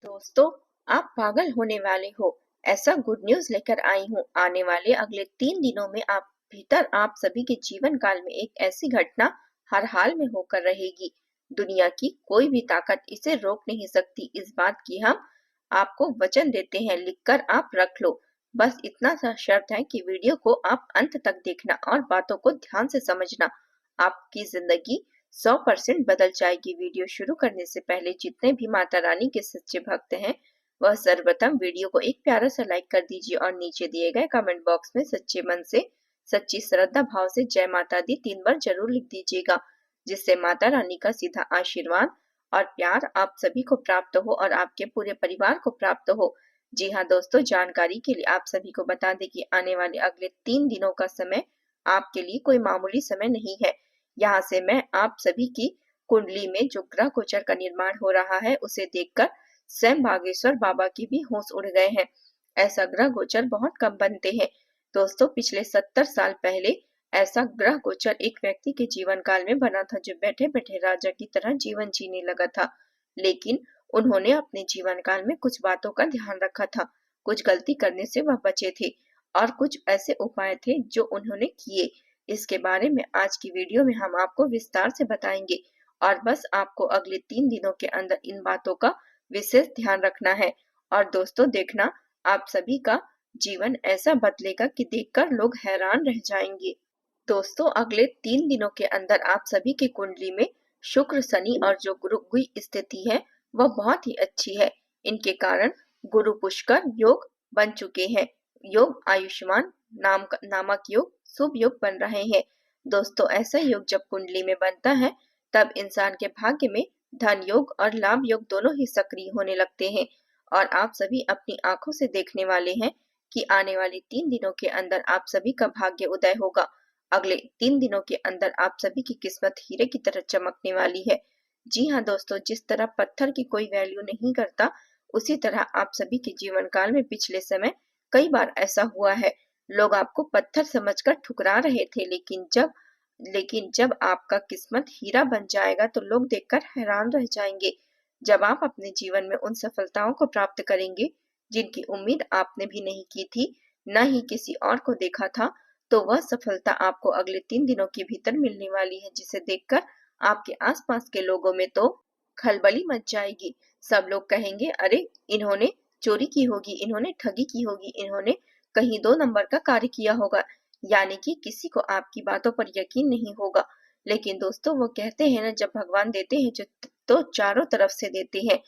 दोस्तों, आप पागल होने वाले हो। ऐसा गुड न्यूज लेकर आई हूँ। आने वाले अगले 3 दिनों में आप सभी के जीवन काल में एक ऐसी घटना हर हाल में होकर रहेगी। दुनिया की कोई भी ताकत इसे रोक नहीं सकती। इस बात की हम आपको वचन देते हैं, लिखकर आप रख लो। बस इतना सा शर्त है कि वीडियो को आप अंत तक देखना और बातों को ध्यान से समझना। आपकी जिंदगी 100% बदल जाएगी। वीडियो शुरू करने से पहले जितने भी माता रानी के सच्चे भक्त हैं, वह सर्वप्रथम वीडियो को एक प्यारा सा लाइक कर दीजिए और नीचे दिए गए कमेंट बॉक्स में सच्चे मन से, सच्ची श्रद्धा भाव से जय माता दी 3 बार जरूर लिख दीजिएगा, जिससे माता रानी का सीधा आशीर्वाद और प्यार आप सभी को प्राप्त हो और आपके पूरे परिवार को प्राप्त हो। जी हाँ दोस्तों, जानकारी के लिए आप सभी को बता दें कि आने वाले अगले 3 दिनों का समय आपके लिए कोई मामूली समय नहीं है। यहाँ से मैं आप सभी की कुंडली में जो ग्रह गोचर का निर्माण हो रहा है उसे देखकर स्वयं बागेश्वर बाबा की भी होश उड़ गए हैं। ऐसा ग्रह गोचर बहुत कम बनते हैं। दोस्तों, पिछले 70 साल पहले ऐसा ग्रह गोचर एक व्यक्ति के जीवन काल में बना था, जो बैठे बैठे राजा की तरह जीवन जीने लगा था। लेकिन उन्होंने अपने जीवन काल में कुछ बातों का ध्यान रखा था। कुछ गलती करने से वह बचे थे और कुछ ऐसे उपाय थे जो उन्होंने किए। इसके बारे में आज की वीडियो में हम आपको विस्तार से बताएंगे और बस आपको अगले 3 दिनों के अंदर इन बातों का विशेष ध्यान रखना है। और दोस्तों देखना, आप सभी का जीवन ऐसा बदलेगा कि देखकर लोग हैरान रह जाएंगे। दोस्तों, अगले 3 दिनों के अंदर आप सभी की कुंडली में शुक्र, शनि और जो गुरु की स्थिति है वह बहुत ही अच्छी है। इनके कारण गुरु पुष्कर योग बन चुके हैं। योग आयुष्मान नामक योग शुभ योग बन रहे हैं। दोस्तों, ऐसा योग जब कुंडली में बनता है तब इंसान के भाग्य में धन योग और लाभ योग दोनों ही सक्रिय होने लगते हैं। और आप सभी अपनी आंखों से देखने वाले हैं कि आने वाले 3 दिनों के अंदर आप सभी का भाग्य उदय होगा। अगले 3 दिनों के अंदर आप सभी की किस्मत हीरे की तरह चमकने वाली है। जी हाँ दोस्तों, जिस तरह पत्थर की कोई वैल्यू नहीं करता, उसी तरह आप सभी के जीवन काल में पिछले समय कई बार ऐसा हुआ है। लोग आपको पत्थर समझकर ठुकरा रहे थे, लेकिन जब आपका किस्मत हीरा बन जाएगा तो लोग देखकर हैरान रह जाएंगे। जब आप अपने जीवन में उन सफलताओं को प्राप्त करेंगे जिनकी उम्मीद आपने भी नहीं की थी, न ही किसी और को देखा था, तो वह सफलता आपको अगले 3 दिनों के भीतर मिलने वाली है, जिसे देखकर आपके आसपास के लोगों में तो खलबली मच जाएगी। सब लोग कहेंगे, अरे इन्होंने चोरी की होगी, इन्होंने ठगी की होगी, इन्होंने कहीं 2 नंबर का कार्य किया होगा। यानी कि किसी को आपकी बातों पर यकीन नहीं होगा। लेकिन दोस्तों, वो कहते हैं ना, जब भगवान देते हैं जो तो चारों तरफ से देते हैं।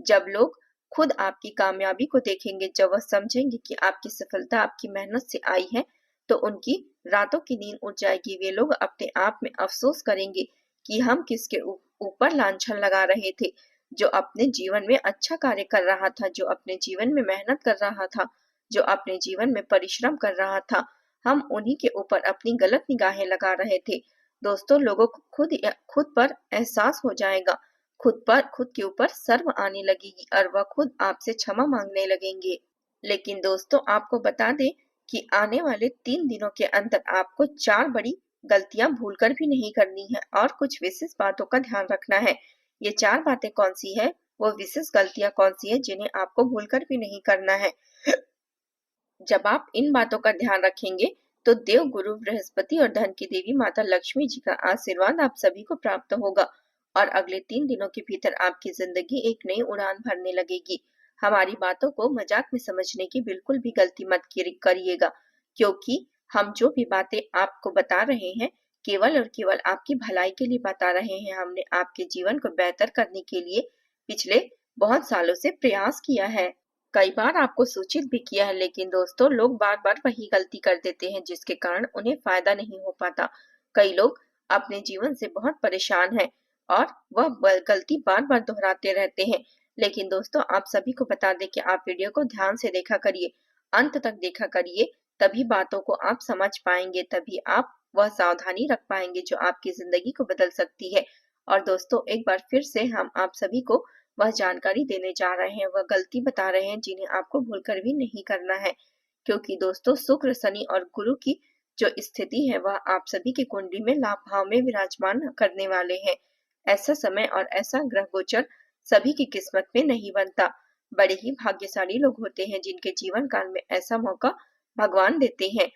जब लोग खुद आपकी कामयाबी को देखेंगे, जब वह समझेंगे कि आपकी सफलता आपकी मेहनत से आई है, तो उनकी रातों की नींद उड़ जाएगी। वे लोग अपने आप में अफसोस करेंगे कि हम किसके ऊपर लांछन लगा रहे थे। जो अपने जीवन में अच्छा कार्य कर रहा था, जो अपने जीवन में मेहनत कर रहा था, जो अपने जीवन में परिश्रम कर रहा था, हम उन्हीं के ऊपर अपनी गलत निगाहें लगा रहे थे। दोस्तों, लोगों को खुद पर एहसास हो जाएगा, खुद के ऊपर शर्म आने लगेगी और वह खुद आपसे क्षमा मांगने लगेंगे। लेकिन दोस्तों, आपको बता दें कि आने वाले 3 दिनों के अंदर आपको 4 बड़ी गलतियां भूलकर भी नहीं करनी है और कुछ विशेष बातों का ध्यान रखना है। ये 4 बातें कौन सी है, वो विशेष गलतियां कौन सी है जिन्हें आपको भूलकर भी नहीं करना है। जब आप इन बातों का ध्यान रखेंगे तो देव गुरु बृहस्पति और धन की देवी माता लक्ष्मी जी का आशीर्वाद आप सभी को प्राप्त होगा और अगले 3 दिनों के भीतर आपकी जिंदगी एक नई उड़ान भरने लगेगी। हमारी बातों को मजाक में समझने की बिल्कुल भी गलती मत करिएगा, क्योंकि हम जो भी बातें आपको बता रहे हैं केवल और केवल आपकी भलाई के लिए बता रहे हैं। हमने आपके जीवन को बेहतर करने के लिए पिछले बहुत सालों से प्रयास किया है। कई बार आपको सूचित भी किया है, लेकिन दोस्तों लोग बार बार वही गलती कर देते हैं, जिसके कारण उन्हें फायदा नहीं हो पाता। कई लोग अपने जीवन से बहुत परेशान हैं और वह गलती बार बार दोहराते रहते हैं। लेकिन दोस्तों, आप सभी को बता दें कि आप वीडियो को ध्यान से देखा करिए, अंत तक देखा करिए, तभी बातों को आप समझ पाएंगे, तभी आप वह सावधानी रख पाएंगे जो आपकी जिंदगी को बदल सकती है। और दोस्तों, एक बार फिर से हम आप सभी को वह जानकारी देने जा रहे हैं, वह गलती बता रहे हैं जिन्हें आपको भूलकर भी नहीं करना है। क्योंकि दोस्तों, शुक्र, शनि और गुरु की जो स्थिति है वह आप सभी की कुंडली में लाभ भाव में विराजमान करने वाले हैं। ऐसा समय और ऐसा ग्रह गोचर सभी की किस्मत में नहीं बनता। बड़े ही भाग्यशाली लोग होते हैं जिनके जीवन काल में ऐसा मौका भगवान देते हैं।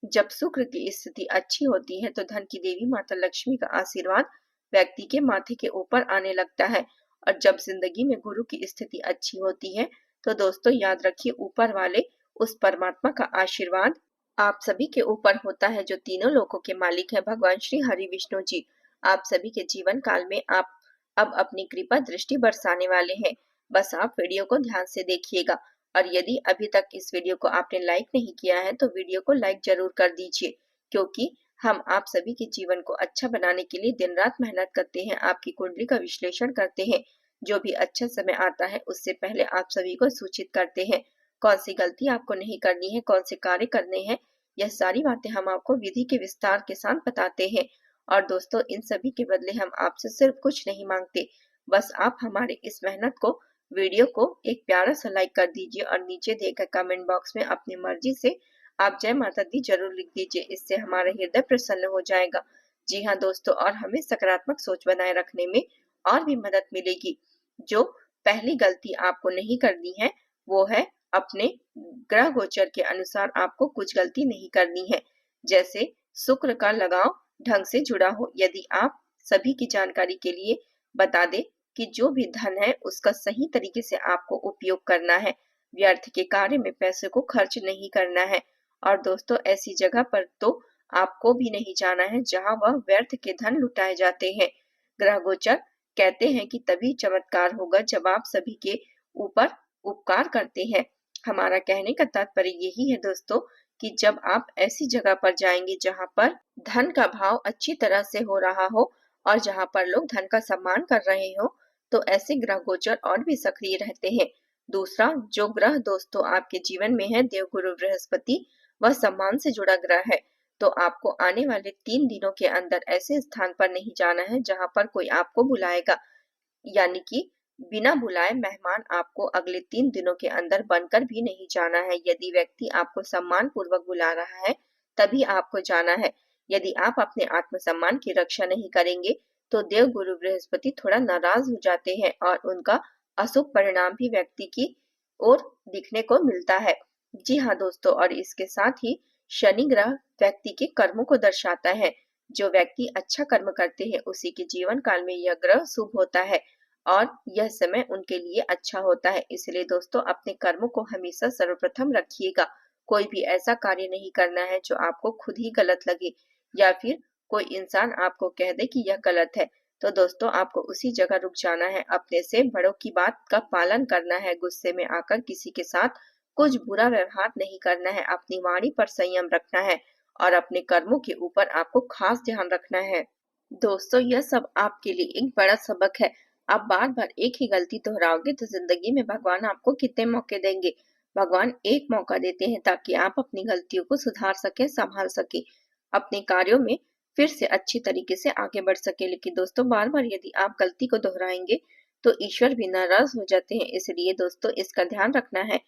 जब शुक्र की स्थिति अच्छी होती है तो धन की देवी माता लक्ष्मी का आशीर्वाद व्यक्ति के माथे के ऊपर आने लगता है। और जब जिंदगी में गुरु की स्थिति अच्छी होती है तो दोस्तों याद रखिए, ऊपर वाले उस परमात्मा का आशीर्वाद आप सभी के ऊपर होता है जो तीनों लोकों के मालिक है, भगवान श्री हरि विष्णु जी। आप सभी के जीवन काल में आप अब अपनी कृपा दृष्टि बरसाने वाले हैं। बस आप वीडियो को ध्यान से देखिएगा। और यदि अभी तक इस वीडियो को आपने लाइक नहीं किया है तो वीडियो को लाइक जरूर कर दीजिए, क्योंकि हम आप सभी के जीवन को अच्छा बनाने के लिए दिन रात मेहनत करते हैं, आपकी कुंडली का विश्लेषण करते हैं। जो भी अच्छा समय आता है उससे पहले आप सभी को सूचित करते हैं कौन सी गलती आपको नहीं करनी है, कौन से कार्य करने हैं। यह सारी बातें हम आपको विधि के विस्तार के साथ बताते हैं। और दोस्तों इन सभी के बदले हम आपसे सिर्फ कुछ नहीं मांगते, बस आप हमारे इस मेहनत को, वीडियो को एक प्यारा सा लाइक कर दीजिए और नीचे दिए गए कमेंट बॉक्स में अपनी मर्जी से आप जय माता दी जरूर लिख दीजिए। इससे हमारा हृदय प्रसन्न हो जाएगा। जी हाँ दोस्तों, और हमें सकारात्मक सोच बनाए रखने में और भी मदद मिलेगी। जो पहली गलती आपको नहीं करनी है वो है अपने ग्रह गोचर के अनुसार आपको कुछ गलती नहीं करनी है। जैसे शुक्र का लगाव ढंग से जुड़ा हो। यदि आप सभी की जानकारी के लिए बता दें कि जो भी धन है उसका सही तरीके से आपको उपयोग करना है, व्यर्थ के कार्य में पैसे को खर्च नहीं करना है। और दोस्तों ऐसी जगह पर तो आपको भी नहीं जाना है जहां वह व्यर्थ के धन लुटाए जाते हैं। ग्रह गोचर कहते हैं कि तभी चमत्कार होगा जब आप सभी के ऊपर उपकार करते हैं। हमारा कहने का तात्पर्य यही है दोस्तों कि जब आप ऐसी जगह पर जाएंगे जहां पर धन का भाव अच्छी तरह से हो रहा हो और जहां पर लोग धन का सम्मान कर रहे हो, तो ऐसे ग्रह गोचर और भी सक्रिय रहते हैं। दूसरा जो ग्रह दोस्तों आपके जीवन में है, देवगुरु बृहस्पति, वह सम्मान से जुड़ा ग्रह है। तो आपको आने वाले 3 दिनों के अंदर ऐसे स्थान पर नहीं जाना है जहां पर कोई आपको बुलाएगा, यानी कि बिना बुलाए मेहमान आपको अगले 3 दिनों के अंदर बनकर भी नहीं जाना है। यदि व्यक्ति आपको सम्मान पूर्वक बुला रहा है तभी आपको जाना है। यदि आप अपने आत्मसम्मान की रक्षा नहीं करेंगे तो देव गुरु बृहस्पति थोड़ा नाराज हो जाते हैं और उनका अशुभ परिणाम भी व्यक्ति की ओर दिखने को मिलता है। जी हाँ दोस्तों, और इसके साथ ही शनि ग्रह व्यक्ति के कर्मों को दर्शाता है। जो व्यक्ति अच्छा कर्म करते हैं उसी के जीवन काल में यह ग्रह शुभ होता है और यह समय उनके लिए अच्छा होता है। इसलिए दोस्तों अपने कर्मों को हमेशा सर्वप्रथम रखिएगा। कोई भी ऐसा कार्य नहीं करना है जो आपको खुद ही गलत लगे या फिर कोई इंसान आपको कह दे कि यह गलत है, तो दोस्तों आपको उसी जगह रुक जाना है। अपने से बड़ों की बात का पालन करना है। गुस्से में आकर किसी के साथ कुछ बुरा व्यवहार नहीं करना है। अपनी वाणी पर संयम रखना है और अपने कर्मों के ऊपर आपको खास ध्यान रखना है। दोस्तों यह सब आपके लिए एक बड़ा सबक है। आप बार बार एक ही गलती दोहराओगे तो जिंदगी में भगवान आपको कितने मौके देंगे। भगवान एक मौका देते हैं ताकि आप अपनी गलतियों को सुधार सके, संभाल सके, अपने कार्यों में फिर से अच्छी तरीके से आगे बढ़ सके। लेकिन दोस्तों बार बार यदि आप गलती को दोहराएंगे तो ईश्वर भी नाराज हो जाते हैं। इसलिए दोस्तों इसका ध्यान रखना है।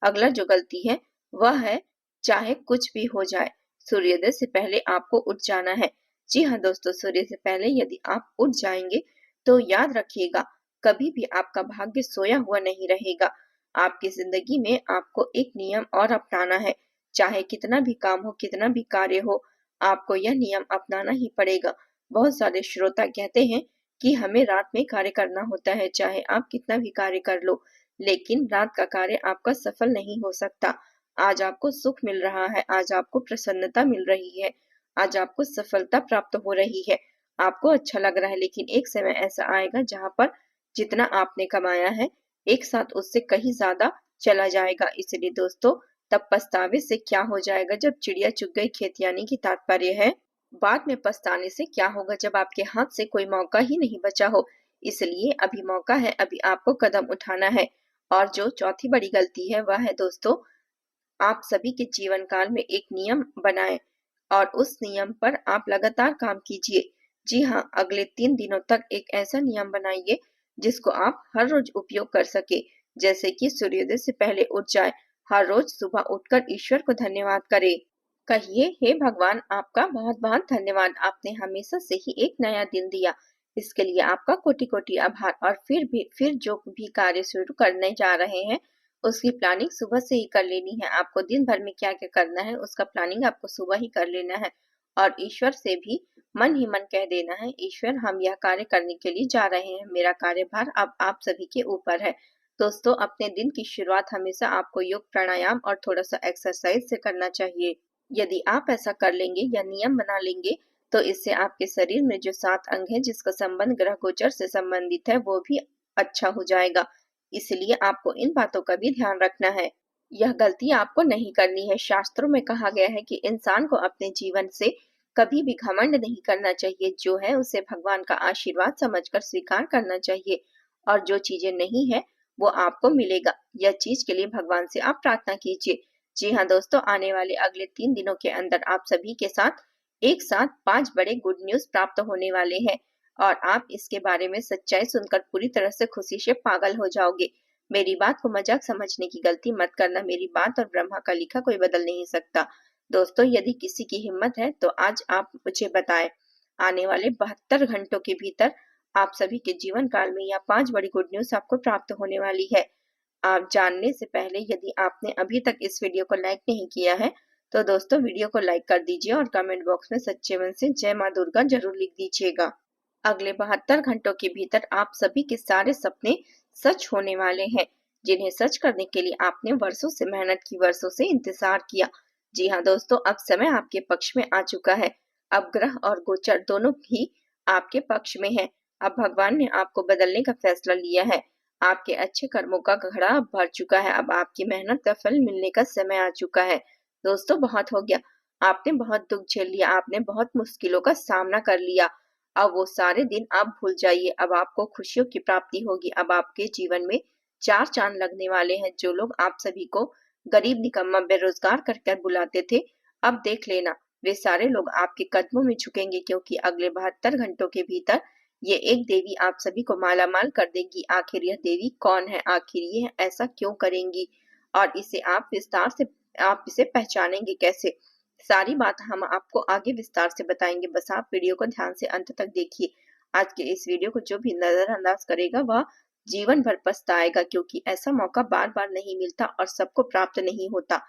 अगला जो गलती है वह है, चाहे कुछ भी हो जाए सूर्योदय से पहले आपको उठ जाना है। जी हाँ दोस्तों, सूर्य से पहले यदि आप उठ जाएंगे तो याद रखिएगा कभी भी आपका भाग्य सोया हुआ नहीं रहेगा। आपकी जिंदगी में आपको एक नियम और अपनाना है। चाहे कितना भी काम हो, कितना भी कार्य हो, आपको यह नियम अपनाना ही पड़ेगा। बहुत सारे श्रोता कहते हैं कि हमें रात में कार्य करना होता है, चाहे आप कितना भी कार्य कर लो, लेकिन रात का कार्य आपका सफल नहीं हो सकता। आज आपको सुख मिल रहा है, आज आपको प्रसन्नता मिल रही है, आज आपको सफलता प्राप्त हो रही है, आपको अच्छा लग रहा है, लेकिन एक समय ऐसा आएगा जहां पर जितना आपने कमाया है एक साथ उससे कहीं ज्यादा चला जाएगा। इसलिए दोस्तों तब पछतावे से क्या हो जाएगा जब चिड़िया चुग गई खेत, यानी कि तात्पर्य है बाद में पछताने से क्या होगा जब आपके हाथ से कोई मौका ही नहीं बचा हो। इसलिए अभी मौका है, अभी आपको कदम उठाना है। और जो चौथी बड़ी गलती है वह है दोस्तों, आप सभी के जीवन काल में एक नियम बनाएं और उस नियम पर आप लगातार काम कीजिए। जी हाँ, अगले 3 दिनों तक एक ऐसा नियम बनाइए जिसको आप हर रोज उपयोग कर सके। जैसे कि सूर्योदय से पहले उठ जाए, हर रोज सुबह उठकर ईश्वर को धन्यवाद करे। कहिए, हे भगवान आपका बहुत बहुत धन्यवाद, आपने हमेशा से ही एक नया दिन दिया। इसके लिए आपका कोटि कोटि आभार। और फिर जो भी कार्य शुरू करने जा रहे हैं उसकी प्लानिंग सुबह से ही कर लेनी है। आपको दिन भर में क्या क्या करना है उसका प्लानिंग आपको सुबह ही कर लेना है। और ईश्वर से भी मन ही मन कह देना है, ईश्वर हम यह कार्य करने के लिए जा रहे हैं, मेरा कार्यभार अब आप सभी के ऊपर है। दोस्तों, अपने दिन की शुरुआत हमेशा आपको योग प्राणायाम और थोड़ा सा एक्सरसाइज से करना चाहिए। यदि आप ऐसा कर लेंगे या नियम बना लेंगे तो इससे आपके शरीर में जो 7 अंग है जिसका संबंध ग्रह गोचर से संबंधित है वो भी अच्छा हो जाएगा। इसलिए आपको इन बातों का भी ध्यान रखना है। यह गलती आपको नहीं करनी है। शास्त्रों में कहा गया है कि इंसान को अपने जीवन से कभी भी घमंड नहीं करना चाहिए। जो है उसे भगवान का आशीर्वाद समझकर स्वीकार करना चाहिए और जो चीजें नहीं है वो आपको मिलेगा। यह चीज के लिए भगवान से आप प्रार्थना कीजिए। जी हाँ दोस्तों, आने वाले अगले 3 दिनों के अंदर आप सभी के साथ एक साथ 5 बड़े गुड न्यूज प्राप्त होने वाले हैं और आप इसके बारे में सच्चाई सुनकर पूरी तरह से खुशी से पागल हो जाओगे। मेरी बात को मजाक समझने की गलती मत करना। मेरी बात और ब्रह्मा का लिखा कोई बदल नहीं सकता। दोस्तों, यदि किसी की हिम्मत है तो आज आप मुझे बताएं, आने वाले 72 घंटों के भीतर आप सभी के जीवन काल में यह 5 बड़ी गुड न्यूज आपको प्राप्त होने वाली है। आप जानने से पहले यदि आपने अभी तक इस वीडियो को लाइक नहीं किया है तो दोस्तों वीडियो को लाइक कर दीजिए और कमेंट बॉक्स में सच्चे मन से जय माँ दुर्गा जरूर लिख दीजिएगा। अगले 72 घंटों के भीतर आप सभी के सारे सपने सच होने वाले हैं, जिन्हें सच करने के लिए आपने वर्षों से मेहनत की, वर्षों से इंतजार किया। जी हाँ दोस्तों, अब समय आपके पक्ष में आ चुका है। अब ग्रह और गोचर दोनों ही आपके पक्ष में है। अब भगवान ने आपको बदलने का फैसला लिया है। आपके अच्छे कर्मों का घड़ा अब भर चुका है। अब आपकी मेहनत का फल मिलने का समय आ चुका है। दोस्तों, बहुत हो गया। आपने बहुत दुख झेल लिया, आपने बहुत मुश्किलों का सामना कर लिया। अब वो सारे दिन आप भूल जाइए। अब आपको खुशियों की प्राप्ति होगी। अब आपके जीवन में 4 चांद लगने वाले हैं। जो लोग आप सभी को गरीब, निकम्मा, बेरोजगार कर कर बुलाते थे, अब देख लेना वे सारे लोग आपके कदमों में झुकेंगे, क्योंकि अगले 72 घंटों के भीतर ये एक देवी आप सभी को मालामाल कर देगी। आखिर यह देवी कौन है, आखिर ये ऐसा क्यों करेंगी और इसे आप विस्तार से आप इसे पहचानेंगे कैसे, सारी बात हम आपको आगे विस्तार से बताएंगे। बस आप वीडियो को ध्यान से अंत तक देखिए। आज के इस वीडियो को जो भी नजरअंदाज करेगा वह जीवन भर पछताएगा, क्योंकि ऐसा मौका बार बार नहीं मिलता और सबको प्राप्त नहीं होता।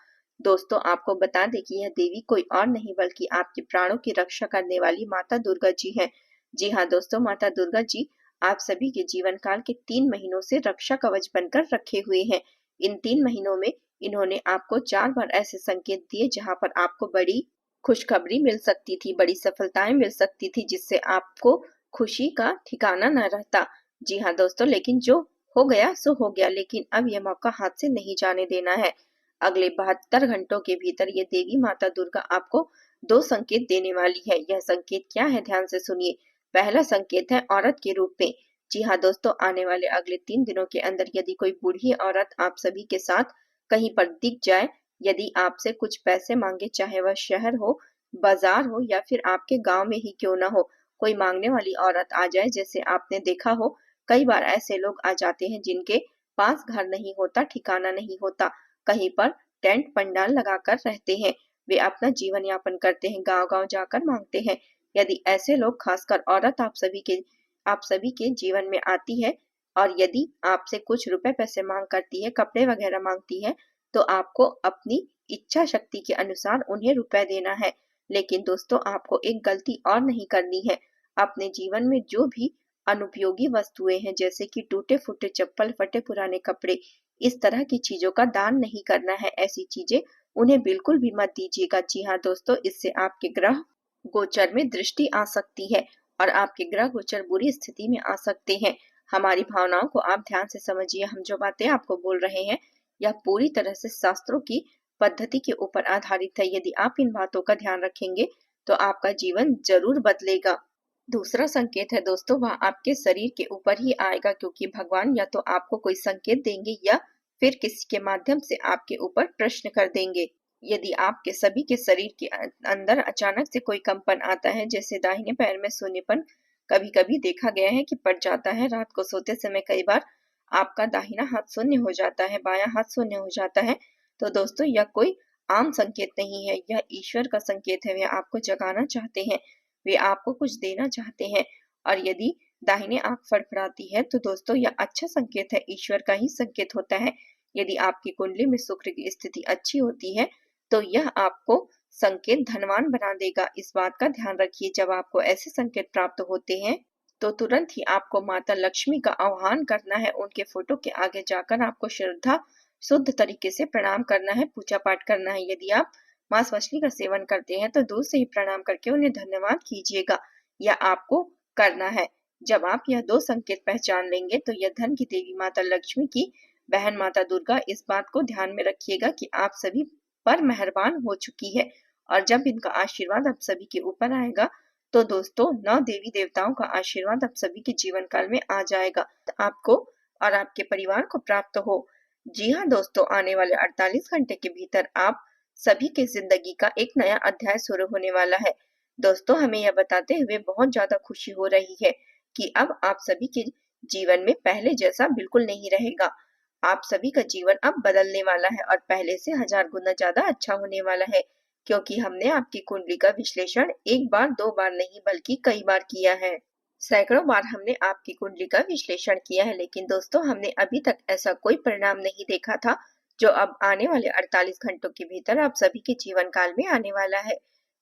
दोस्तों, आपको बता दें कि यह देवी कोई और नहीं बल्कि आपके प्राणों की रक्षा करने वाली माता दुर्गा जी है। जी हाँ दोस्तों, माता दुर्गा जी आप सभी के जीवन काल के 3 महीनों से रक्षा कवच बनकर रखे हुए हैं। इन 3 महीनों में इन्होंने आपको 4 बार ऐसे संकेत दिए जहां पर आपको बड़ी खुशखबरी मिल सकती थी, बड़ी सफलताएं मिल सकती थी, जिससे आपको खुशी का ठिकाना न रहता। जी हाँ दोस्तों, लेकिन जो हो गया सो हो गया, लेकिन अब यह मौका हाथ से नहीं जाने देना है। अगले 72 घंटों के भीतर ये देवी माता दुर्गा आपको 2 संकेत देने वाली है। यह संकेत क्या है, ध्यान से सुनिए। पहला संकेत है औरत के रूप में। जी हाँ दोस्तों, आने वाले अगले 3 दिनों के अंदर यदि कोई बूढ़ी औरत आप सभी के साथ कहीं पर दिख जाए, यदि आपसे कुछ पैसे मांगे, चाहे वह शहर हो, बाजार हो या फिर आपके गांव में ही क्यों ना हो, कोई मांगने वाली औरत आ जाए, जैसे आपने देखा हो कई बार ऐसे लोग आ जाते हैं जिनके पास घर नहीं होता, ठिकाना नहीं होता, कहीं पर टेंट पंडाल लगाकर रहते हैं, वे अपना जीवन यापन करते हैं, गांव गांव जाकर मांगते हैं। यदि ऐसे लोग, खासकर औरत आप सभी के जीवन में आती है और यदि आपसे कुछ रुपए पैसे मांग करती है, कपड़े वगैरह मांगती है, तो आपको अपनी इच्छा शक्ति के अनुसार उन्हें रुपए देना है। लेकिन दोस्तों, आपको एक गलती और नहीं करनी है। अपने जीवन में जो भी अनुपयोगी वस्तुएं हैं, जैसे कि टूटे फूटे चप्पल, फटे पुराने कपड़े, इस तरह की चीजों का दान नहीं करना है। ऐसी चीजें उन्हें बिल्कुल भी मत दीजिएगा। जी हाँ दोस्तों, इससे आपके ग्रह गोचर में दृष्टि आ सकती है और आपके ग्रह गोचर बुरी स्थिति में आ सकते हैं। हमारी भावनाओं को आप ध्यान से समझिए। हम जो बातें आपको बोल रहे हैं यह पूरी तरह से शास्त्रों की पद्धति के ऊपर आधारित है। यदि आप इन बातों का ध्यान रखेंगे तो आपका जीवन जरूर बदलेगा। दूसरा संकेत है दोस्तों, वह आपके शरीर के ऊपर ही आएगा, क्योंकि भगवान या तो आपको कोई संकेत देंगे या फिर किसी के माध्यम से आपके ऊपर प्रश्न कर देंगे। यदि आपके सभी के शरीर के अंदर अचानक से कोई कंपन आता है, जैसे दाहिने पैर में सून्यपन कभी कभी देखा गया है कि पड़ जाता है, रात को सोते समय कई बार आपका दाहिना हाथ शून्य हो जाता है, बायां हाथ शून्य हो जाता है, तो दोस्तों यह कोई आम संकेत नहीं है, यह ईश्वर का संकेत है। वे आपको जगाना चाहते हैं, वे आपको कुछ देना चाहते हैं। और यदि दाहिने आंख फड़फड़ाती है तो दोस्तों यह अच्छा संकेत है, ईश्वर का ही संकेत होता है। यदि आपकी कुंडली में शुक्र की स्थिति अच्छी होती है तो यह आपको संकेत धनवान बना देगा। इस बात का ध्यान रखिए, जब आपको ऐसे संकेत प्राप्त होते हैं तो तुरंत ही आपको माता लक्ष्मी का आह्वान करना है। उनके फोटो के आगे जाकर आपको श्रद्धा शुद्ध तरीके से प्रणाम करना है, पूजा पाठ करना है। यदि आप मांस मछली का सेवन करते हैं तो दूर से ही प्रणाम करके उन्हें धन्यवाद कीजिएगा, यह आपको करना है। जब आप यह दो संकेत पहचान लेंगे तो यह धन की देवी माता लक्ष्मी की बहन माता दुर्गा इस बात को ध्यान में रखिएगा कि आप सभी पर मेहरबान हो चुकी है, और जब इनका आशीर्वाद आप सभी के ऊपर आएगा तो दोस्तों 9 देवी देवताओं का आशीर्वाद आप सभी के जीवन काल में आ जाएगा, आपको और आपके परिवार को प्राप्त हो। जी हाँ दोस्तों, आने वाले 48 घंटे के भीतर आप सभी के जिंदगी का एक नया अध्याय शुरू होने वाला है। दोस्तों, हमें यह बताते हुए बहुत ज्यादा खुशी हो रही है कि अब आप सभी के जीवन में पहले जैसा बिल्कुल नहीं रहेगा। आप सभी का जीवन अब बदलने वाला है और पहले से 1000 गुना ज्यादा अच्छा होने वाला है, क्योंकि हमने आपकी कुंडली का विश्लेषण एक बार दो बार नहीं बल्कि कई बार किया है। सैकड़ों बार हमने आपकी कुंडली का विश्लेषण किया है, लेकिन दोस्तों हमने अभी तक ऐसा कोई परिणाम नहीं देखा था जो अब आने वाले 48 घंटों के भीतर आप सभी के जीवन काल में आने वाला है।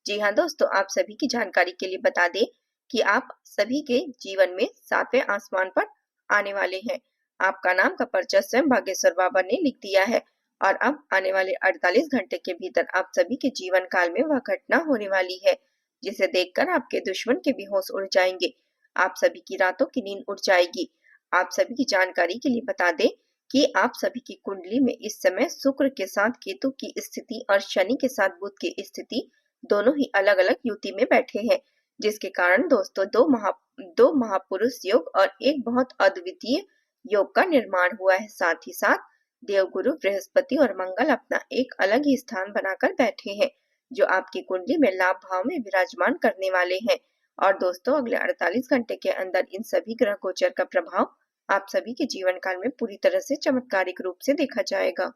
जी हाँ दोस्तों, आप सभी की जानकारी के लिए बता दें कि आप सभी के जीवन में 7वें आसमान पर आने वाले हैं। आपका नाम का पर्चा स्वयं बागेश्वर बाबा ने लिख दिया है और अब आने वाले 48 घंटे के भीतर आप सभी के जीवन काल में वह घटना होने वाली है जिसे देखकर आपके दुश्मन के भी होश उड़ जाएंगे। आप सभी की रातों की नींद उड़ जाएगी। आप सभी की जानकारी के लिए बता दें कि आप सभी की कुंडली में इस समय शुक्र के साथ केतु की स्थिति और शनि के साथ बुध की स्थिति दोनों ही अलग अलग युति में बैठे हैं, जिसके कारण दोस्तों दो महापुरुष योग और एक बहुत अद्वितीय योग का निर्माण हुआ है। साथ ही साथ देवगुरु बृहस्पति और मंगल अपना एक अलग ही स्थान बनाकर बैठे हैं, जो आपकी कुंडली में लाभ भाव में विराजमान करने वाले हैं। और दोस्तों, अगले 48 घंटे के अंदर इन सभी ग्रह गोचर का प्रभाव आप सभी के जीवन काल में पूरी तरह से चमत्कारिक रूप से देखा जाएगा।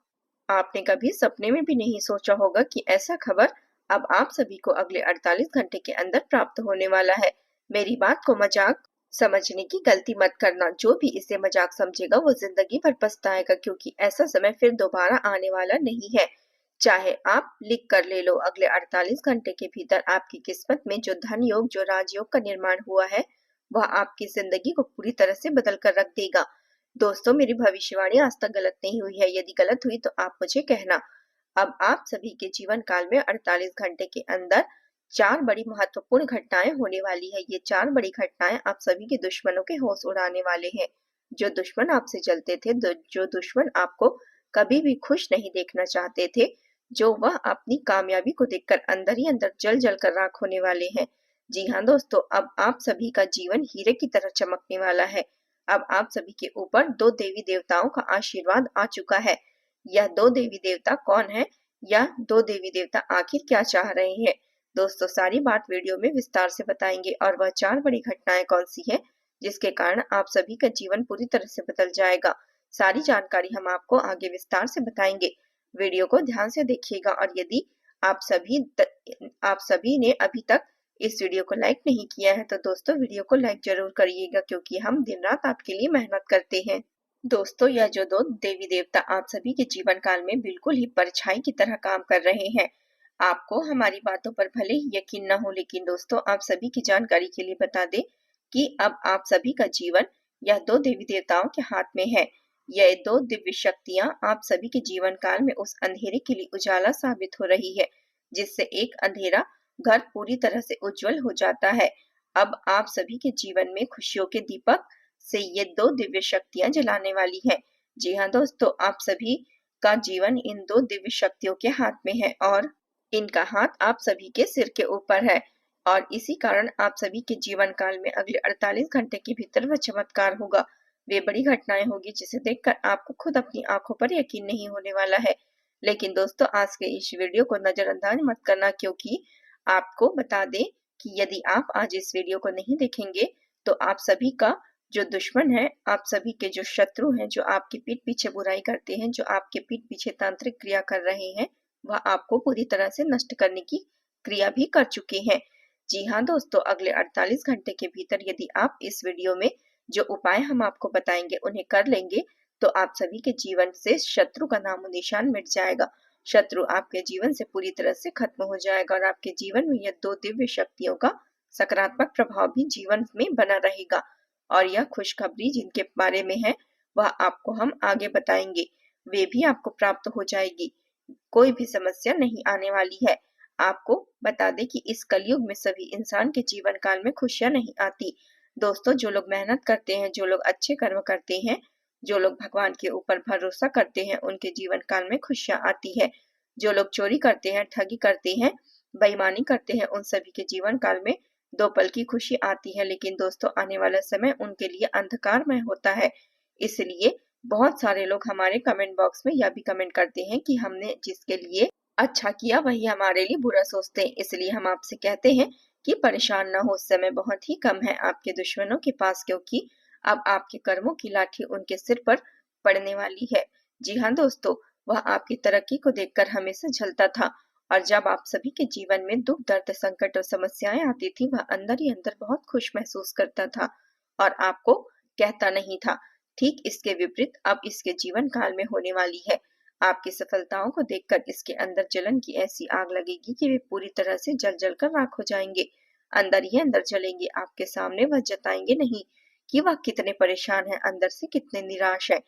आपने कभी सपने में भी नहीं सोचा होगा कि ऐसा खबर अब आप सभी को अगले 48 घंटे के अंदर प्राप्त होने वाला है। मेरी बात को मजाक समझने की गलती मत करना। जो भी इसे मजाक समझेगा वो जिंदगी भर पछताएगा, क्योंकि ऐसा समय फिर दोबारा आने वाला नहीं है। चाहे आप लिख कर ले लो, अगले 48 घंटे के भीतर आपकी किस्मत में जो धन योग, जो राजयोग का निर्माण हुआ है, वह आपकी जिंदगी को पूरी तरह से बदल कर रख देगा। दोस्तों, मेरी भविष्यवाणी आज तक गलत नहीं हुई है। यदि गलत हुई तो आप मुझे कहना। अब आप सभी के जीवन काल में 48 घंटे के अंदर 4 बड़ी महत्वपूर्ण घटनाएं होने वाली है। ये 4 बड़ी घटनाएं आप सभी के दुश्मनों के होश उड़ाने वाले हैं। जो दुश्मन आपसे जलते थे, जो दुश्मन आपको कभी भी खुश नहीं देखना चाहते थे, जो वह अपनी कामयाबी को देखकर अंदर ही अंदर जल जल कर राख होने वाले हैं। जी हाँ दोस्तों, अब आप सभी का जीवन हीरे की तरह चमकने वाला है। अब आप सभी के ऊपर 2 देवी देवताओं का आशीर्वाद आ चुका है। यह 2 देवी देवता कौन है या 2 देवी देवता आखिर क्या चाह रहे हैं, दोस्तों सारी बात वीडियो में विस्तार से बताएंगे। और वह 4 बड़ी घटनाएं कौन सी है जिसके कारण आप सभी का जीवन पूरी तरह से बदल जाएगा, सारी जानकारी हम आपको आगे विस्तार से बताएंगे। वीडियो को ध्यान से देखिएगा। और यदि आप सभी ने अभी तक इस वीडियो को लाइक नहीं किया है तो दोस्तों वीडियो को लाइक जरूर करिएगा, क्योंकि हम दिन रात आपके लिए मेहनत करते हैं। दोस्तों, यह जो 2 देवी देवता आप सभी के जीवन काल में बिल्कुल ही परछाई की तरह काम कर रहे हैं। आपको हमारी बातों पर भले ही यकीन न हो, लेकिन दोस्तों आप सभी की जानकारी के लिए बता दें कि अब आप सभी का जीवन यह 2 देवी देवताओं के हाथ में है। यह 2 दिव्य शक्तियां आप सभी के जीवन काल में उस अंधेरे के लिए उजाला साबित हो रही है, जिससे एक अंधेरा घर पूरी तरह से उज्जवल हो जाता है। अब आप सभी के जीवन में खुशियों के दीपक से ये 2 दिव्य शक्तियां जलाने वाली है। जी हाँ दोस्तों, आप सभी का जीवन इन 2 दिव्य शक्तियों के हाथ में है और इनका हाथ आप सभी के सिर के ऊपर है। और इसी कारण आप सभी के जीवन काल में अगले 48 घंटे के भीतर वह चमत्कार होगा, वे बड़ी घटनाएं होगी जिसे देखकर आपको खुद अपनी आंखों पर यकीन नहीं होने वाला है। लेकिन दोस्तों, आज के इस वीडियो को नजरअंदाज मत करना, क्योंकि आपको बता दें कि यदि आप आज इस वीडियो को नहीं देखेंगे तो आप सभी का जो दुश्मन है, आप सभी के जो शत्रु हैं, जो आपकी पीठ पीछे बुराई करते हैं, जो आपके पीठ पीछे तांत्रिक क्रिया कर रहे हैं, वह आपको पूरी तरह से नष्ट करने की क्रिया भी कर चुके हैं। जी हाँ दोस्तों, अगले 48 घंटे के भीतर यदि आप इस वीडियो में जो उपाय हम आपको बताएंगे उन्हें कर लेंगे, तो आप सभी के जीवन से शत्रु का नामो निशान मिट जाएगा। शत्रु आपके जीवन से पूरी तरह से खत्म हो जाएगा और आपके जीवन में यह 2 दिव्य शक्तियों का सकारात्मक प्रभाव भी जीवन में बना रहेगा। और यह खुशखबरी जिनके बारे में है, वह आपको हम आगे बताएंगे। वे भी आपको प्राप्त हो जाएगी। कोई भी समस्या नहीं आने वाली है। आपको बता दें कि इस कलयुग में सभी इंसान के जीवन काल में खुशियां नहीं आती। दोस्तों, जो लोग मेहनत करते हैं, जो लोग अच्छे कर्म करते हैं, जो लोग भगवान के ऊपर भरोसा करते हैं, उनके जीवन काल में खुशियां आती है। जो लोग चोरी करते हैं, ठगी करते हैं, बेईमानी करते हैं, उन सभी के जीवन काल में 2 पल की खुशी आती है, लेकिन दोस्तों आने वाला समय उनके लिए अंधकारमय होता है। इसलिए बहुत सारे लोग हमारे कमेंट बॉक्स में यह भी कमेंट करते हैं कि हमने जिसके लिए अच्छा किया वही हमारे लिए बुरा सोचते हैं। इसलिए हम आपसे कहते हैं कि परेशान ना हो, समय बहुत ही कम है आपके दुश्मनों के पास, क्योंकि अब आपके कर्मों की लाठी उनके सिर पर पड़ने वाली है। जी हाँ दोस्तों, वह आपकी तरक्की को देखकर हमेशा झलता था और जब आप सभी के जीवन में दुख, दर्द, संकट और समस्याएं आती थी, वह अंदर ही अंदर बहुत खुश महसूस करता था और आपको कहता नहीं था। ठीक इसके विपरीत अब इसके जीवन काल में होने वाली है। आपकी सफलताओं को देखकर इसके अंदर जलन की ऐसी आग लगेगी कि वे पूरी तरह से जल जल कर राख हो जाएंगे। अंदर ही अंदर जलेंगे। आपके सामने वह जताएंगे नहीं कि वह कितने परेशान है, अंदर से कितने निराश है।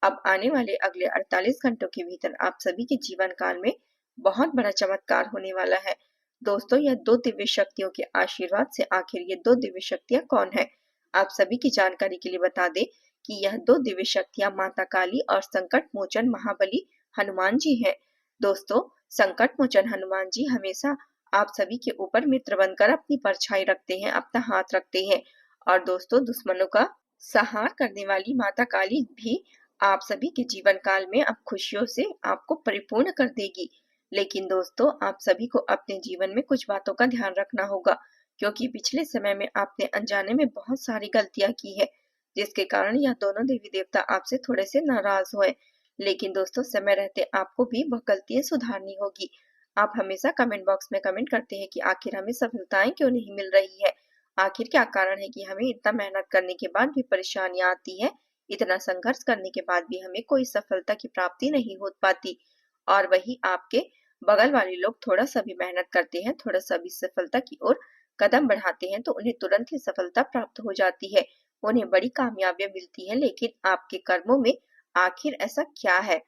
अब आने वाले अगले 48 घंटों के भीतर आप सभी के जीवन काल में बहुत बड़ा चमत्कार होने वाला है। दोस्तों, यह 2 दिव्य शक्तियों के आशीर्वाद से आखिर ये 2 दिव्य शक्तियां कौन है? आप सभी की जानकारी के लिए बता दें कि यह 2 दिव्य शक्तियां माता काली और संकट मोचन महाबली हनुमान जी हैं। दोस्तों, संकट मोचन हनुमान जी हमेशा आप सभी के ऊपर मित्र बनकर अपनी परछाई रखते हैं, अपना हाथ रखते हैं। और दोस्तों, दुश्मनों का संहार करने वाली माता काली भी आप सभी के जीवन काल में अब खुशियों से आपको परिपूर्ण कर देगी। लेकिन दोस्तों, आप सभी को अपने जीवन में कुछ बातों का ध्यान रखना होगा, क्योंकि पिछले समय में आपने अनजाने में बहुत सारी गलतियां की है, जिसके कारण यह दोनों देवी देवता आपसे थोड़े से नाराज हुए। लेकिन दोस्तों, समय रहते आपको भी वह गलतियां सुधारनी होगी। आप हमेशा कमेंट बॉक्स में कमेंट करते हैं कि आखिर हमें सफलताएं क्यों नहीं मिल रही है, आखिर क्या कारण है कि हमें इतना मेहनत करने के बाद भी परेशानियां आती है, इतना संघर्ष करने के बाद भी हमें कोई सफलता की प्राप्ति नहीं हो पाती। और वही आपके बगल वाले लोग थोड़ा सा भी मेहनत करते हैं, थोड़ा सा भी सफलता की ओर कदम बढ़ाते हैं, तो उन्हें तुरंत ही सफलता प्राप्त हो जाती है, उन्हें बड़ी कामयाबियां मिलती है। लेकिन आपके कर्मों में आखिर ऐसा क्या है?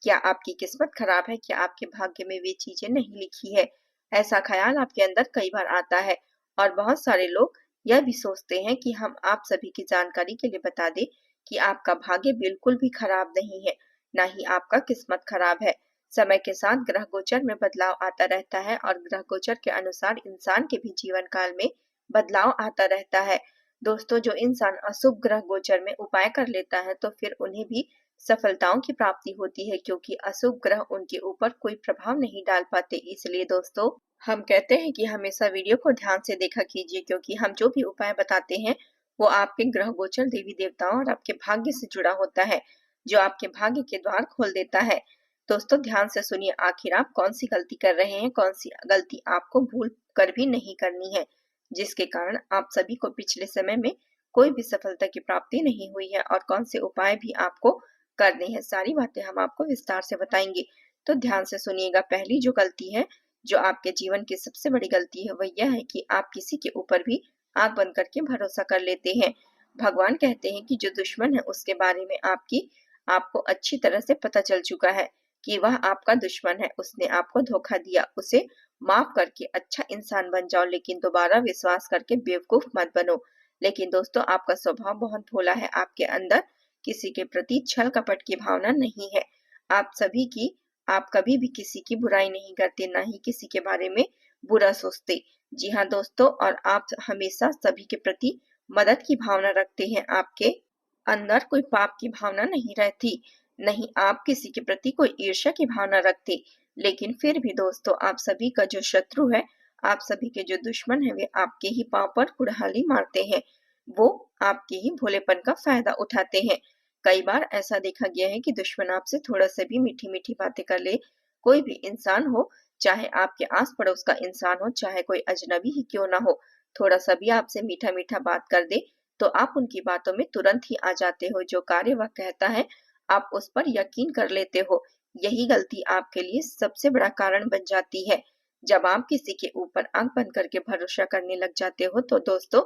क्या आपकी किस्मत खराब है? क्या आपके भाग्य में वे चीजें नहीं लिखी है? ऐसा ख्याल आपके अंदर कई बार आता है और बहुत सारे लोग यह भी सोचते हैं कि हम आप सभी की जानकारी के लिए बता दें कि आपका भाग्य बिल्कुल भी खराब नहीं है, ना ही आपका किस्मत खराब है। समय के साथ ग्रह गोचर में बदलाव आता रहता है और ग्रह गोचर के अनुसार इंसान के भी जीवन काल में बदलाव आता रहता है। दोस्तों, जो इंसान अशुभ ग्रह गोचर में उपाय कर लेता है, तो फिर उन्हें भी सफलताओं की प्राप्ति होती है, क्योंकि अशुभ ग्रह उनके ऊपर कोई प्रभाव नहीं डाल पाते। इसलिए दोस्तों, हम कहते हैं कि हमेशा वीडियो को ध्यान से देखा कीजिए, क्योंकि हम जो भी उपाय बताते हैं वो आपके ग्रह गोचर, देवी देवताओं और आपके भाग्य से जुड़ा होता है, जो आपके भाग्य के द्वार खोल देता है। दोस्तों, ध्यान से सुनिए, आखिर आप कौन सी गलती कर रहे हैं, कौन सी गलती आपको भूल कर भी नहीं करनी है, जिसके कारण आप सभी को पिछले समय में कोई भी सफलता की प्राप्ति नहीं हुई है, और कौन से उपाय भी आपको करने हैं। सारी बातें हम आपको विस्तार से बताएंगे, तो ध्यान से सुनिएगा। पहली जो गलती है, जो आपके जीवन की सबसे बड़ी गलती है, वह यह है कि आप किसी के ऊपर भी आंख बंद करके भरोसा कर लेते हैं। भगवान कहते हैं कि जो दुश्मन है उसके बारे में आपको अच्छी तरह से पता चल चुका है कि वह आपका दुश्मन है, उसने आपको धोखा दिया, उसे माफ करके अच्छा इंसान बन जाओ, लेकिन दोबारा विश्वास करके बेवकूफ मत बनो। लेकिन दोस्तों, आपका स्वभाव बहुत भोला है, आपके अंदर किसी के प्रति छल कपट की भावना नहीं है। आप कभी भी किसी की बुराई नहीं करते, ना ही किसी के बारे में बुरा सोचते। जी हाँ दोस्तों, और आप हमेशा सभी के प्रति मदद की भावना रखते हैं। आपके अंदर कोई पाप की भावना नहीं रहती, नहीं आप किसी के प्रति कोई ईर्ष्या की भावना रखते। लेकिन फिर भी दोस्तों, आप सभी का जो शत्रु है, आप सभी के जो दुश्मन है, वे आपके ही पांव पर कुल्हाड़ी मारते हैं, वो आपके ही भोलेपन का फायदा उठाते हैं। कई बार ऐसा देखा गया है कि दुश्मन आपसे थोड़ा सा भी मीठी मीठी बातें कर ले, कोई भी इंसान हो, चाहे आपके आस पड़ोस का इंसान हो, चाहे कोई अजनबी ही क्यों ना हो, थोड़ा सा भी आपसे मीठा मीठा बात कर दे तो आप उनकी बातों में तुरंत ही आ जाते हो। जो कार्य वह कहता है आप उस पर यकीन कर लेते हो। यही गलती आपके लिए सबसे बड़ा कारण बन जाती है। जब आप किसी के ऊपर आंख बंद करके भरोसा करने लग जाते हो तो दोस्तों,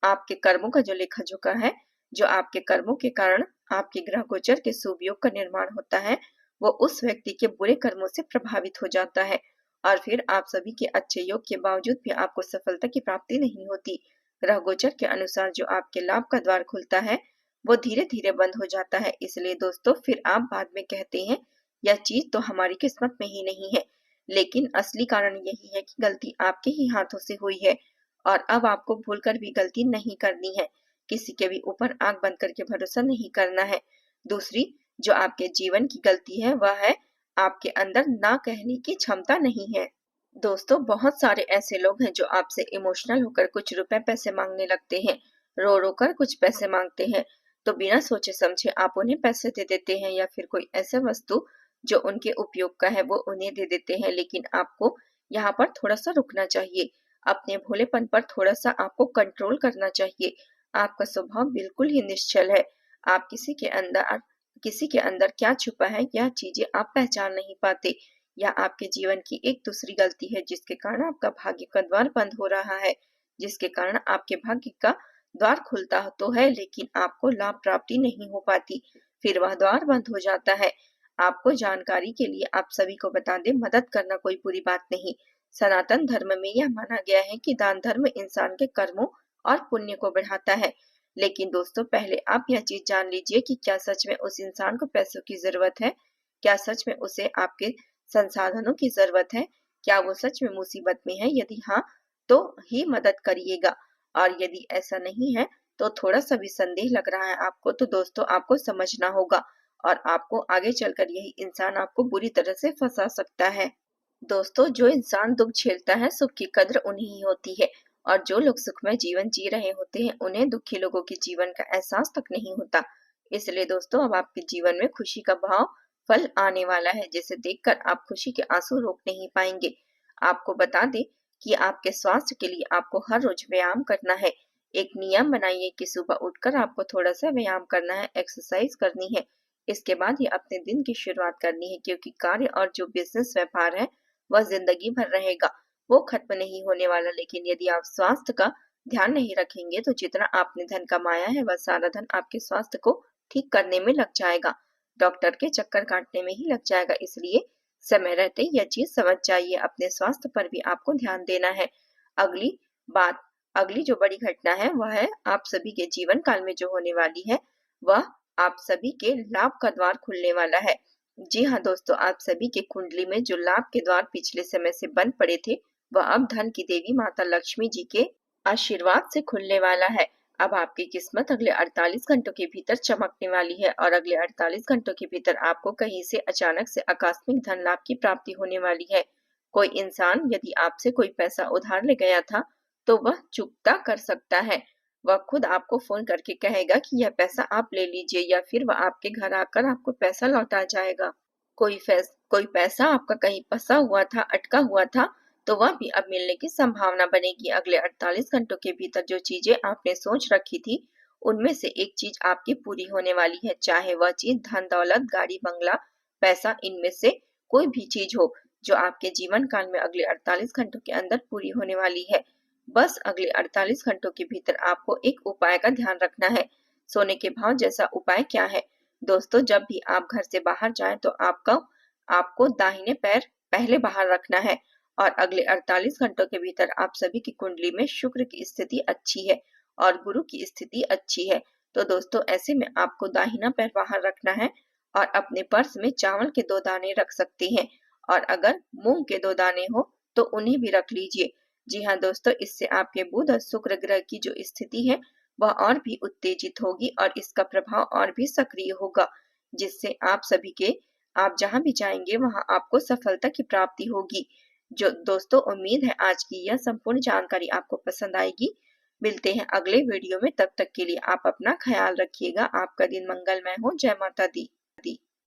आपके कर्मों का जो लेखा जोखा है, जो आपके कर्मों के कारण आपके ग्रह गोचर के शुभ योग का निर्माण होता है, वो उस व्यक्ति के बुरे कर्मों से प्रभावित हो जाता है और फिर आप सभी के अच्छे योग के बावजूद भी आपको सफलता की प्राप्ति नहीं होती। ग्रह गोचर के अनुसार जो आपके लाभ का द्वार खुलता है वो धीरे धीरे बंद हो जाता है। इसलिए दोस्तों, फिर आप बाद में कहते हैं यह चीज तो हमारी किस्मत में ही नहीं है, लेकिन असली कारण यही है कि गलती आपके ही हाथों से हुई है और अब आपको भूलकर भी गलती नहीं करनी है। किसी के भी ऊपर आंख बंद करके भरोसा नहीं करना है। दूसरी जो आपके जीवन की गलती है वह है आपके अंदर ना कहने की क्षमता नहीं है। दोस्तों, बहुत सारे ऐसे लोग हैं जो आपसे इमोशनल होकर कुछ रुपए पैसे मांगने लगते हैं, रो रो कर कुछ पैसे मांगते हैं, तो बिना सोचे समझे आप उन्हें पैसे दे देते हैं या फिर कोई ऐसा वस्तु जो उनके उपयोग का है वो उन्हें दे देते हैं। लेकिन आपको यहाँ पर थोड़ा सा रुकना चाहिए। अपने भोलेपन पर थोड़ा सा आपको कंट्रोल करना चाहिए। आपका स्वभाव बिल्कुल ही निश्चल है। आप किसी के अंदर क्या छुपा है यह चीजें आप पहचान नहीं पाते। या आपके जीवन की एक दूसरी गलती है जिसके कारण आपका भाग्य का द्वार बंद हो रहा है, जिसके कारण आपके भाग्य का द्वार खुलता तो है लेकिन आपको लाभ प्राप्ति नहीं हो पाती, फिर वह द्वार बंद हो जाता है। आपको जानकारी के लिए आप सभी को बता दें, मदद करना कोई बुरी बात नहीं। सनातन धर्म में यह माना गया है कि दान धर्म इंसान के कर्मों और पुण्य को बढ़ाता है। लेकिन दोस्तों, पहले आप यह चीज जान लीजिए कि क्या सच में उस इंसान को पैसों की जरूरत है, क्या सच में उसे आपके संसाधनों की जरूरत है, क्या वो सच में मुसीबत में है। यदि हाँ, तो ही मदद करिएगा और यदि ऐसा नहीं है तो थोड़ा सा भी संदेह लग रहा है आपको, तो दोस्तों आपको समझना होगा और आपको आगे चलकर यही इंसान आपको बुरी तरह से फंसा सकता है। दोस्तों, जो इंसान दुख झेलता है सुख की कद्र उन्हें ही होती है और जो लोग सुखमय जीवन जी रहे होते हैं उन्हें दुखी लोगों के जीवन का एहसास तक नहीं होता। इसलिए दोस्तों, अब आपके जीवन में खुशी का भाव फल आने वाला है जिसे देखकर आप खुशी के आंसू रोक नहीं पाएंगे। आपको बता दें कि आपके स्वास्थ्य के लिए आपको हर रोज व्यायाम करना है। एक नियम बनाइए कि सुबह उठकर आपको थोड़ा सा व्यायाम करना है, एक्सरसाइज करनी है। इसके बाद ही अपने दिन की शुरुआत करनी है, क्योंकि कार्य और जो बिजनेस व्यापार है वह जिंदगी भर रहेगा, वो खत्म नहीं होने वाला। लेकिन यदि आप स्वास्थ्य का ध्यान नहीं रखेंगे तो जितना आपने धन कमाया है वह सारा धन आपके स्वास्थ्य को ठीक करने में लग जाएगा, डॉक्टर के चक्कर काटने में ही लग जाएगा। इसलिए समय रहते यह चीज समझ जाइए, अपने स्वास्थ्य पर भी आपको ध्यान देना है। अगली बात, अगली जो बड़ी घटना है वह है आप सभी के जीवन काल में जो होने वाली है वह आप सभी के लाभ का द्वार खुलने वाला है। जी हाँ दोस्तों, आप सभी के कुंडली में जो लाभ के द्वार पिछले समय से बंद पड़े थे वह अब धन की देवी माता लक्ष्मी जी के आशीर्वाद से खुलने वाला है। अब आपकी किस्मत अगले 48 घंटों के भीतर चमकने वाली है और अगले 48 घंटों के भीतर आपको कहीं से अचानक से आकस्मिक धन लाभ की प्राप्ति होने वाली है। कोई इंसान यदि आपसे कोई पैसा उधार ले गया था तो वह चुकता कर सकता है। वह खुद आपको फोन करके कहेगा कि यह पैसा आप ले लीजिए या फिर वह आपके घर आकर आपको पैसा लौटा जाएगा। कोई पैसा आपका कहीं फंसा हुआ था, अटका हुआ था, तो वह भी अब मिलने की संभावना बनेगी। अगले 48 घंटों के भीतर जो चीजें आपने सोच रखी थी उनमें से एक चीज आपकी पूरी होने वाली है, चाहे वह चीज धन दौलत गाड़ी बंगला पैसा, इनमें से कोई भी चीज हो जो आपके जीवन काल में अगले 48 घंटों के अंदर पूरी होने वाली है। बस अगले 48 घंटों के भीतर आपको एक उपाय का ध्यान रखना है। सोने के भाव जैसा उपाय क्या है दोस्तों, जब भी आप घर से बाहर जाएं तो आपको दाहिने पैर पहले बाहर रखना है और अगले 48 घंटों के भीतर आप सभी की कुंडली में शुक्र की स्थिति अच्छी है और गुरु की स्थिति अच्छी है। तो दोस्तों, ऐसे में आपको दाहिना पैर बाहर रखना है और अपने पर्स में चावल के 2 दाने रख सकते हैं और अगर मूंग के 2 दाने हो तो उन्हें भी रख लीजिए। जी हाँ दोस्तों, इससे आपके बुध और शुक्र ग्रह की जो स्थिति है वह और भी उत्तेजित होगी और इसका प्रभाव और भी सक्रिय होगा, जिससे आप जहां भी जाएंगे वहां आपको सफलता की प्राप्ति होगी। जो दोस्तों, उम्मीद है आज की यह संपूर्ण जानकारी आपको पसंद आएगी। मिलते हैं अगले वीडियो में, तब तक के लिए आप अपना ख्याल रखिएगा। आपका दिन मंगलमय हो। जय माता दी।